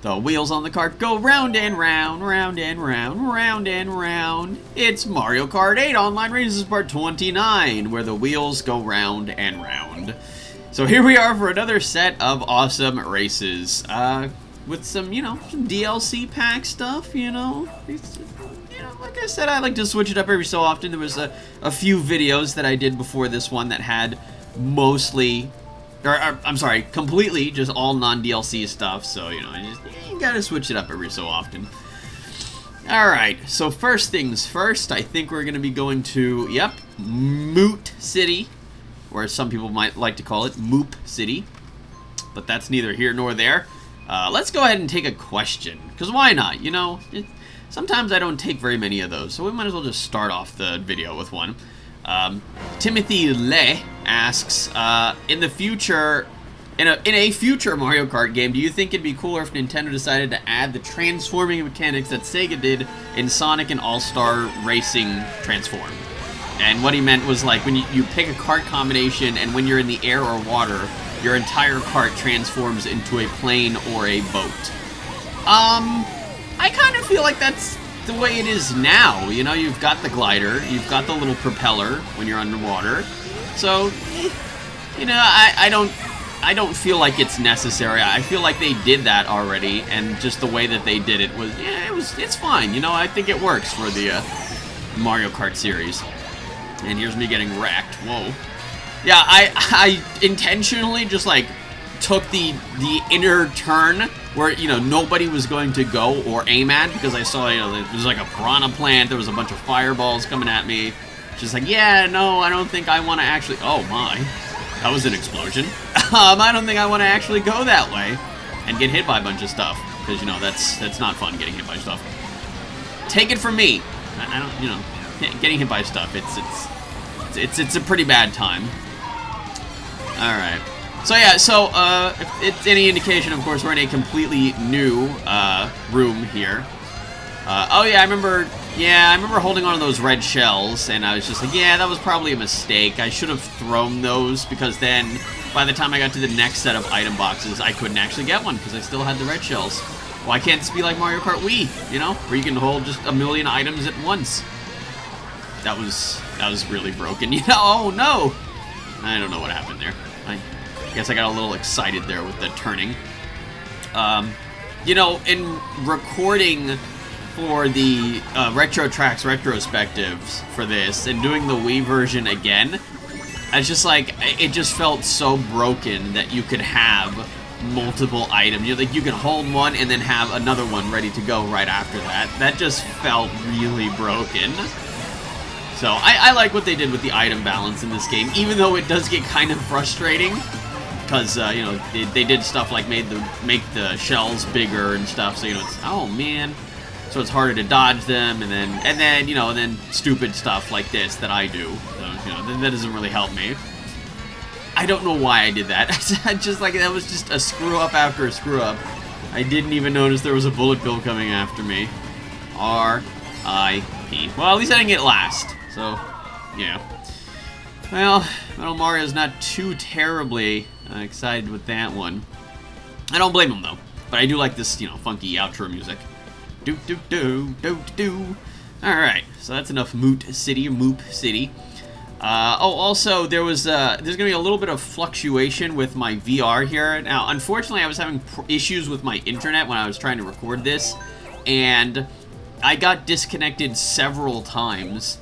The wheels on the cart go round and round, round and round, round and round. It's Mario Kart 8 Online Races Part 29, where the wheels go round and round. So here we are for another set of awesome races. With some, some DLC pack stuff, like I said, I like to switch it up every so often. There was a few videos that I did before this one that had mostly... I'm sorry, completely just all non-DLC stuff, so, you gotta switch it up every so often. Alright, so first things first, I think we're gonna be going to, Moot City, or as some people might like to call it, Moop City. But that's neither here nor there. Let's go ahead and take a question, because why not, sometimes I don't take very many of those, so we might as well just start off the video with one. Timothy Le asks, in a future Mario Kart game, do you think it'd be cooler if Nintendo decided to add the transforming mechanics that Sega did in Sonic and All-Star Racing Transform? And what he meant was like when you pick a kart combination and when you're in the air or water, your entire kart transforms into a plane or a boat. I kind of feel like that's the way it is now. You've got the glider, you've got the little propeller when you're underwater. So, I don't feel like it's necessary. I feel like they did that already, and just the way that they did it was, it's fine. I think it works for the Mario Kart series. And here's me getting wrecked. Whoa. Yeah, I intentionally just like took the inner turn where, nobody was going to go or aim at, because I saw, there was like a piranha plant, there was a bunch of fireballs coming at me. Just like, yeah, no, I don't think I want to actually, oh my, that was an explosion. I don't think I want to actually go that way and get hit by a bunch of stuff, because, that's not fun, getting hit by stuff. Take it from me, I don't, getting hit by stuff, it's a pretty bad time. Alright. So yeah, if it's any indication, of course, we're in a completely new room here. Oh yeah, I remember holding on to those red shells, and I was just like, yeah, that was probably a mistake. I should have thrown those, because then, by the time I got to the next set of item boxes, I couldn't actually get one, because I still had the red shells. Why can't this be like Mario Kart Wii, where you can hold just a million items at once? That was really broken, oh no! I don't know what happened there. I guess I got a little excited there with the turning. In recording for the Retro Tracks retrospectives for this, and doing the Wii version again, it's just like, it just felt so broken that you could have multiple items. You can hold one and then have another one ready to go right after that. That just felt really broken. So I like what they did with the item balance in this game, even though it does get kind of frustrating, because they did stuff like make the shells bigger and stuff. So it's, oh man, so it's harder to dodge them, and then stupid stuff like this that I do. So that doesn't really help me. I don't know why I did that. Just like, that was just a screw up after a screw up. I didn't even notice there was a bullet bill coming after me. R.I.P. Well, at least I didn't get last. So, yeah. Well, Mario's not too terribly excited with that one. I don't blame him, though. But I do like this, funky outro music. Do-do-do-do-do. Alright, so that's enough Moot City, Moop City. Also, there's going to be a little bit of fluctuation with my VR here. Now, unfortunately, I was having issues with my internet when I was trying to record this, and I got disconnected several times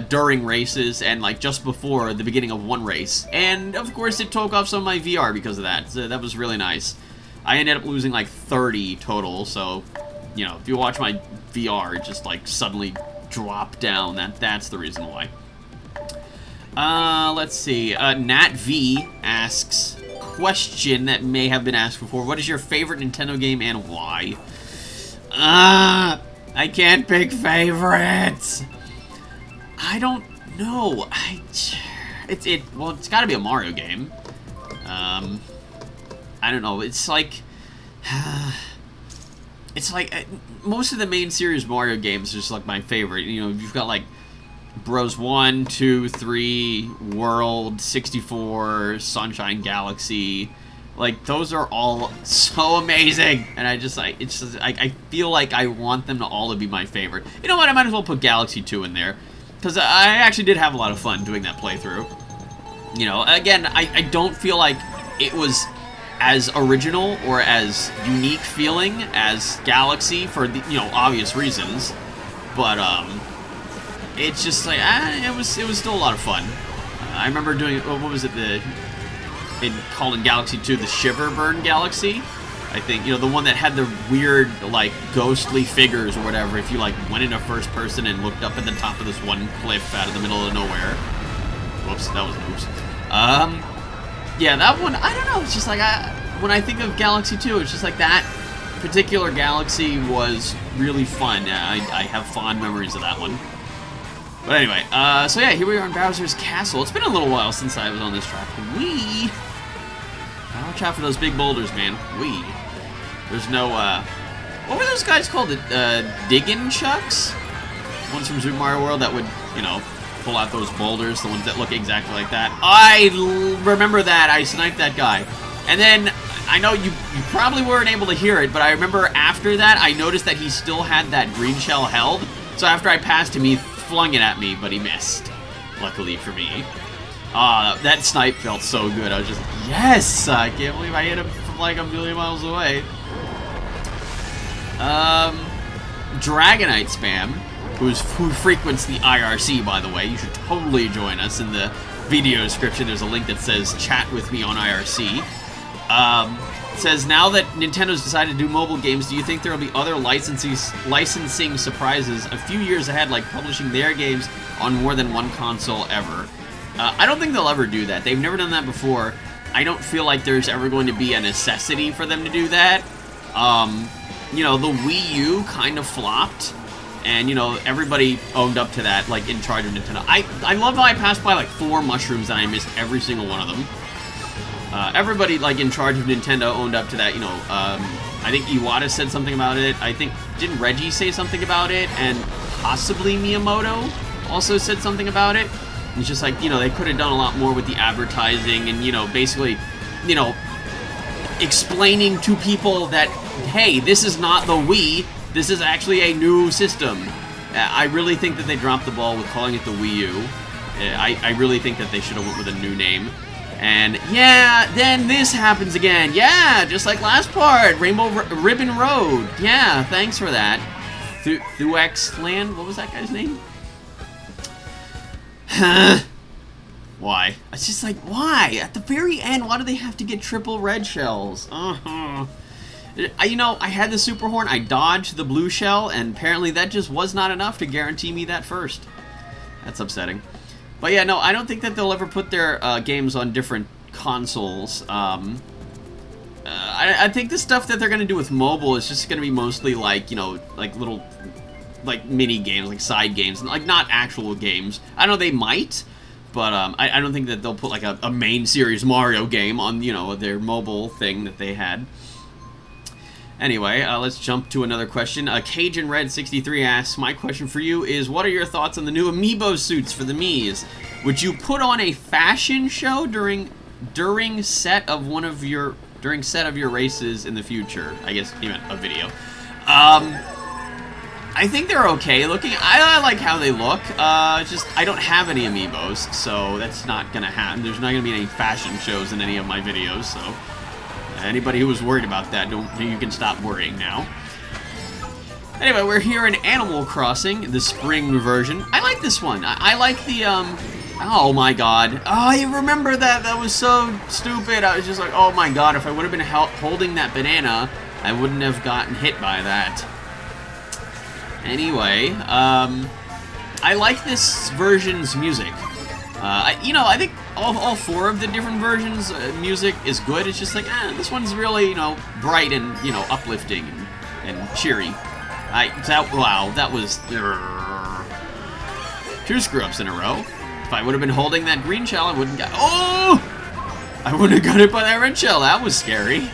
during races and like just before the beginning of one race. And of course it took off some of my VR because of that. So that was really nice. I ended up losing like 30 total, so if you watch my VR, it just like suddenly dropped down. That's the reason why. Let's see. Nat V asks, question that may have been asked before. What is your favorite Nintendo game and why? I can't pick favorites. I don't know. Well, it's got to be a Mario game. I don't know. It's like most of the main series Mario games are just like my favorite. You've got like Bros 1, 2, 3, World, 64, Sunshine Galaxy, Like, those are all so amazing, and I feel like I want them to all to be my favorite. You know what, I might as well put Galaxy 2 in there, because I actually did have a lot of fun doing that playthrough. You know, again, I don't feel like it was as original or as unique feeling as Galaxy for the, you know, obvious reasons, but it's just like it was still a lot of fun. I remember doing, what was it, called in Galaxy 2 the Shiver Burn Galaxy, I think, you know, the one that had the weird, like, ghostly figures or whatever, if you, like, went into first person and looked up at the top of this one cliff out of the middle of nowhere. Whoops, that was oops. Yeah, that one, I don't know, it's just like, when I think of Galaxy 2, it's just like that particular Galaxy was really fun. I have fond memories of that one. But anyway, so yeah, here we are in Bowser's Castle. It's been a little while since I was on this track. Watch out for those big boulders, man. There's no, what were those guys called? Diggin' Chucks? Ones from Super Mario World that would, you know, pull out those boulders, the ones that look exactly like that. I remember that. I sniped that guy. And then, I know you probably weren't able to hear it, but I remember after that, I noticed that he still had that green shell held. So after I passed him, he flung it at me, but he missed. Luckily for me. That snipe felt so good. I was just, yes! I can't believe I hit him from like a million miles away. Dragonite Spam, who frequents the IRC, by the way. You should totally join us. In the video description, there's a link that says chat with me on IRC. Says, now that Nintendo's decided to do mobile games, do you think there will be other licensing surprises a few years ahead, like publishing their games on more than one console ever? I don't think they'll ever do that. They've never done that before. I don't feel like there's ever going to be a necessity for them to do that. You know, the Wii U kind of flopped, and, you know, everybody owned up to that, like, in charge of Nintendo. I love how I passed by, like, 4 mushrooms and I missed every single one of them. Everybody, like, in charge of Nintendo owned up to that, you know. I think Iwata said something about it. I think, didn't Reggie say something about it? And possibly Miyamoto also said something about it. It's just like, you know, they could have done a lot more with the advertising and, you know, basically, you know, explaining to people that, hey, this is not the Wii, this is actually a new system. I really think that they dropped the ball with calling it the Wii U. I really think that they should have went with a new name. And, yeah, then this happens again. Yeah, just like last part, Rainbow Ribbon Road. Yeah, thanks for that. Thuex Land, what was that guy's name? Why? It's just like, why? At the very end, why do they have to get triple red shells? You know, I had the Super Horn, I dodged the blue shell, and apparently that just was not enough to guarantee me that first. That's upsetting. But yeah, no, I don't think that they'll ever put their games on different consoles. I think the stuff that they're going to do with mobile is just going to be mostly like, you know, like little, like mini games, like side games, like not actual games. I know they might, but I don't think that they'll put like a main series Mario game on, you know, their mobile thing that they had. Anyway, let's jump to another question. Cajun Red 63 asks, my question for you is, what are your thoughts on the new Amiibo suits for the Miis? Would you put on a fashion show during set of your races in the future? I guess you meant a video. I think they're okay looking. I like how they look. Just I don't have any Amiibos, so that's not gonna happen. There's not gonna be any fashion shows in any of my videos, so anybody who was worried about that, you can stop worrying now. Anyway, we're here in Animal Crossing, the spring version. I like this one. I like the oh my god. Oh, I remember that. That was so stupid. I was just like, oh my god, if I would have been holding that banana, I wouldn't have gotten hit by that. Anyway, I like this version's music. You know, I think all 4 of the different versions music is good. It's just like, this one's really, you know, bright and, you know, uplifting and cheery. Wow, that was 2 screw-ups in a row. If I would have been holding that green shell, I wouldn't I wouldn't have got hit by that red shell. That was scary.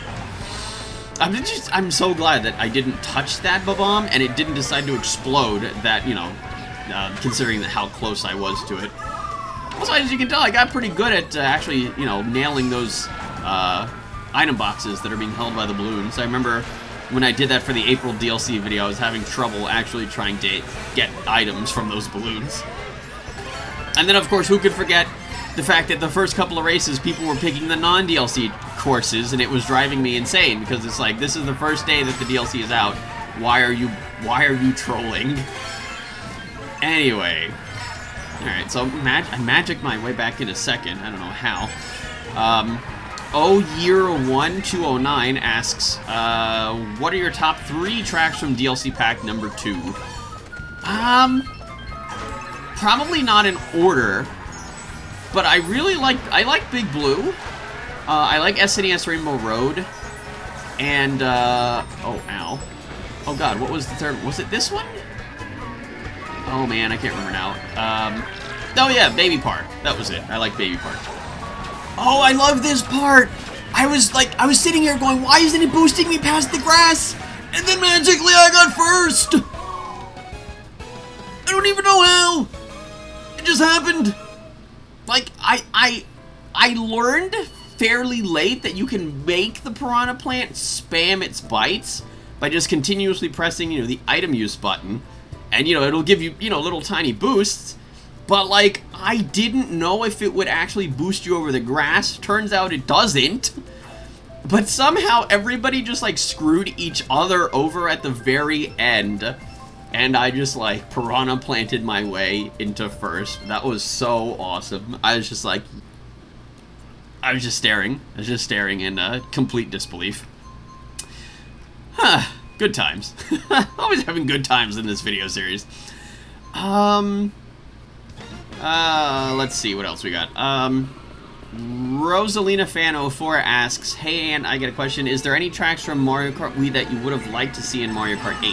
I'm so glad that I didn't touch that bomb and it didn't decide to explode. That, you know, considering how close I was to it. Also, as you can tell, I got pretty good at actually, you know, nailing those item boxes that are being held by the balloons. I remember when I did that for the April DLC video, I was having trouble actually trying to get items from those balloons. And then, of course, who could forget the fact that the first couple of races, people were picking the non-DLC courses, and it was driving me insane, because it's like, this is the first day that the DLC is out. Why are you trolling? Anyway. Alright, so I magicked my way back in a second. I don't know how. Year1209 asks, what are your top 3 tracks from DLC pack number 2? Probably not in order, but I like Big Blue. I like SNES Rainbow Road, and, oh, ow. Oh god, what was the third? Was it this one? Oh man, I can't remember now. Oh yeah, Baby Park. That was it. I like Baby Park. Oh, I love this part! I was sitting here going, why isn't it boosting me past the grass? And then magically I got first! I don't even know how! It just happened! Like, I learned fairly late that you can make the piranha plant spam its bites by just continuously pressing, you know, the item use button. And, you know, it'll give you, you know, little tiny boosts. But, like, I didn't know if it would actually boost you over the grass. Turns out it doesn't. But somehow everybody just, like, screwed each other over at the very end. And I just, like, piranha planted my way into first. That was so awesome. I was just, like... I was just staring. I was just staring in complete disbelief. Huh. Good times. Always having good times in this video series. Let's see what else we got. Rosalina Fan 04 asks, hey, and I get a question. Is there any tracks from Mario Kart Wii that you would have liked to see in Mario Kart 8?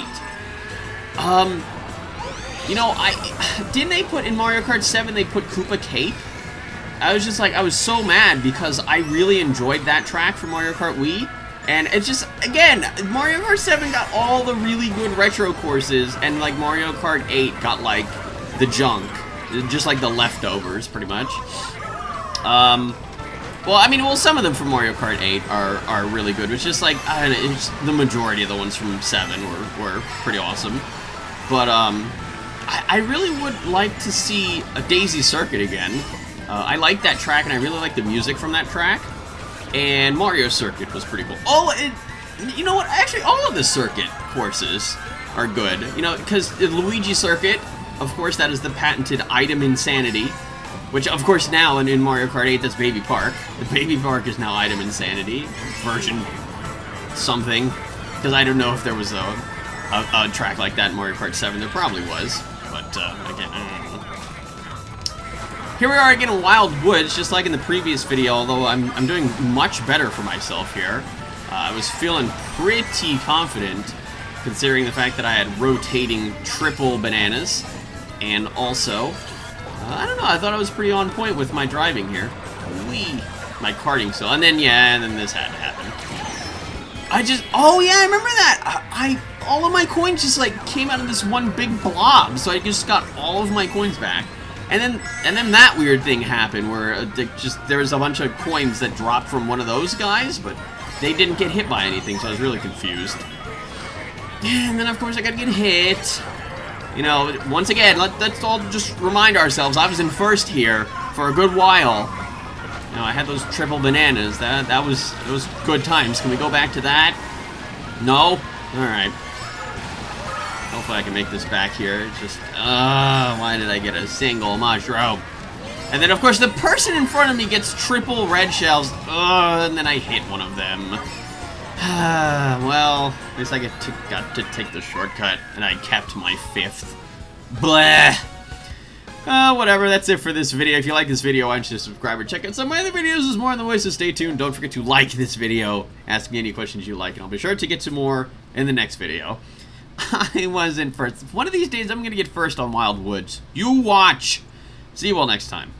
You know, didn't they put in Mario Kart 7, they put Koopa Cape? I was just like, I was so mad because I really enjoyed that track from Mario Kart Wii. And it's just, again, Mario Kart 7 got all the really good retro courses, and, like, Mario Kart 8 got, like, the junk. Just, like, the leftovers, pretty much. Well, I mean, some of them from Mario Kart 8 are really good. It's just, like, I don't know, it's the majority of the ones from 7 were pretty awesome. But, I really would like to see a Daisy Circuit again. I like that track, and I really like the music from that track. And Mario Circuit was pretty cool. Oh, you know what? Actually, all of the circuit courses are good. You know, because the Luigi Circuit, of course, that is the patented item insanity. Which, of course, now in Mario Kart 8, that's Baby Park. The Baby Park is now item insanity. Version something. Because I don't know if there was a track like that in Mario Kart 7. There probably was. But, again, I don't know. Here we are again in Wild Woods, just like in the previous video, although I'm doing much better for myself here. I was feeling pretty confident, considering the fact that I had rotating triple bananas, and also, I don't know, I thought I was pretty on point with my driving here. Whee! My karting skill, and then, yeah, and then this had to happen. Oh yeah, I remember that! All of my coins just, like, came out of this one big blob, so I just got all of my coins back. And then that weird thing happened where there was a bunch of coins that dropped from one of those guys, but they didn't get hit by anything, so I was really confused. And then, of course, I gotta get hit. You know, once again, let's all just remind ourselves, I was in first here for a good while. You know, I had those triple bananas. That was good times. Can we go back to that? No? Alright. Hopefully I can make this back here. It's just, why did I get a single mushroom? And then, of course, the person in front of me gets triple red shells. And then I hit one of them. Well, at least I got to take the shortcut, and I kept my 5th. Blah. Whatever, that's it for this video. If you like this video, why don't you subscribe or check out some of my other videos. There's more on the way, so stay tuned. Don't forget to like this video. Ask me any questions you like, and I'll be sure to get to more in the next video. I wasn't first. One of these days, I'm going to get first on Wild Woods. You watch! See you all next time.